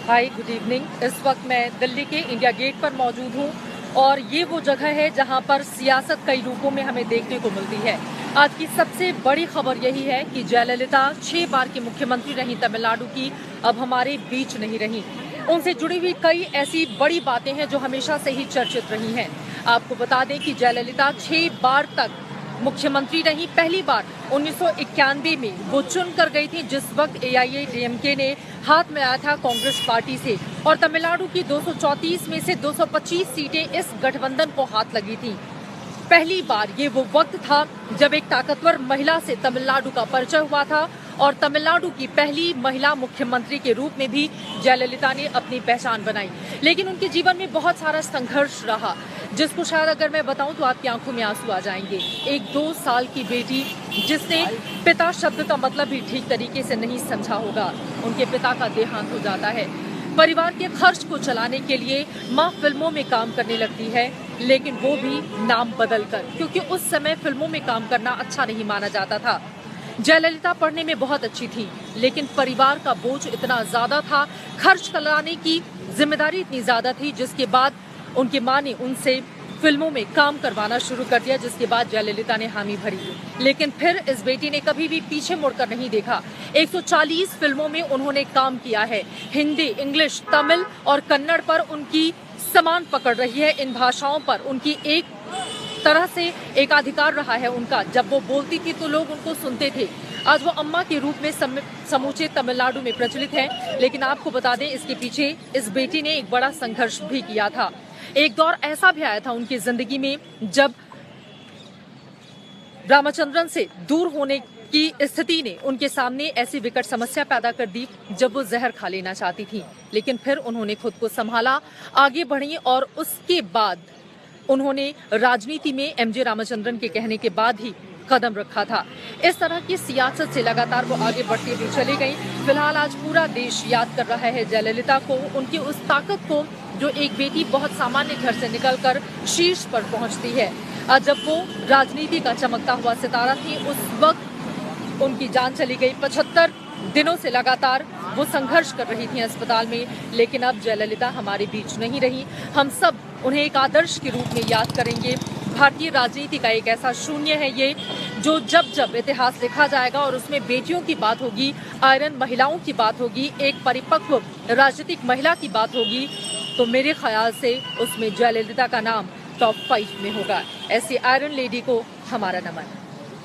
हाय, good evening. इस वक्त मैं दिल्ली के इंडिया गेट पर मौजूद हूँ और ये वो जगह है जहाँ पर सियासत कई रूपों में हमें देखने को मिलती है। आज की सबसे बड़ी खबर यही है कि जयललिता 6 बार की मुख्यमंत्री रही तमिलनाडु की, अब हमारे बीच नहीं रही। उनसे जुड़ी हुई कई ऐसी बड़ी बातें हैं जो हमेशा से ही चर्चित रही हैं। आपको बता दें कि जयललिता 6 बार तक मुख्यमंत्री रही। पहली बार 1991 में वो चुन कर गई थी, जिस वक्त एआईएडीएमके ने हाथ मिलाया था कांग्रेस पार्टी से, और तमिलनाडु की 234 में से 225 सीटें इस गठबंधन को हाथ लगी थी। पहली बार ये वो वक्त था जब एक ताकतवर महिला से तमिलनाडु का परिचय हुआ था और तमिलनाडु की पहली महिला मुख्यमंत्री के रूप में भी जयललिता ने अपनी पहचान बनाई। लेकिन उनके जीवन में बहुत सारा संघर्ष रहा, जिसको शायद अगर मैं बताऊं तो आपकी आंखों में आंसू आ जाएंगे। एक 2 साल की बेटी जिसने पिता शब्द का मतलब भी ठीक तरीके से नहीं समझा होगा, उनके पिता का देहांत हो जाता है। परिवार के खर्च को चलाने के लिए माँ फिल्मों में काम करने लगती है, लेकिन वो भी नाम बदलकर, क्योंकि उस समय फिल्मों में काम करना अच्छा नहीं माना जाता था। जयललिता पढ़ने में बहुत अच्छी थी, लेकिन परिवार का बोझ इतना ज्यादा था, खर्च चलाने की जिम्मेदारी इतनी ज्यादा थी, जिसके बाद उनकी माँ ने उनसे फिल्मों में काम करवाना शुरू कर दिया, जिसके बाद जयललिता ने हामी भरी। लेकिन फिर इस बेटी ने कभी भी पीछे मुड़कर नहीं देखा। 140 फिल्मों में उन्होंने काम किया है। हिंदी, इंग्लिश, तमिल और कन्नड़ पर उनकी समान पकड़ रही है। इन भाषाओं पर उनकी एक तरह से एकाधिकार रहा है उनका। जब वो बोलती थी तो लोग उनको सुनते थे। आज वो अम्मा के रूप में समूचे तमिलनाडु में प्रचलित है। लेकिन आपको बता दें, इसके पीछे इस बेटी ने एक बड़ा संघर्ष भी किया था। एक दौर ऐसा भी आया था उनकी जिंदगी में जब रामचंद्रन से दूर होने की स्थिति ने उनके सामने ऐसी विकट समस्या पैदा कर दी जब वो जहर खा लेना चाहती थी। लेकिन फिर उन्होंने खुद को संभाला, आगे बढ़ी और उसके बाद उन्होंने राजनीति में एमजे रामचंद्रन के कहने के बाद ही कदम रखा था। इस तरह की सियासत से लगातार वो आगे बढ़ती हुई चली गई। फिलहाल आज पूरा देश याद कर रहा है जयललिता को, उनकी उस ताकत को जो एक बेटी बहुत सामान्य घर से निकलकर शीर्ष पर पहुंचती है। आज जब वो राजनीति का चमकता हुआ सितारा थी, उस वक्त उनकी जान चली गई। 75 दिनों से लगातार वो संघर्ष कर रही थी अस्पताल में, लेकिन अब जयललिता हमारे बीच नहीं रही। हम सब उन्हें एक आदर्श के रूप में याद करेंगे। भारतीय राजनीति का एक ऐसा शून्य है ये, जो जब जब इतिहास लिखा जाएगा और उसमें बेटियों की बात होगी, आयरन महिलाओं की बात होगी, एक परिपक्व राजनीतिक महिला की बात होगी, तो मेरे ख्याल से उसमें जयललिता का नाम टॉप 5 में होगा। ऐसी आयरन लेडी को हमारा नमन।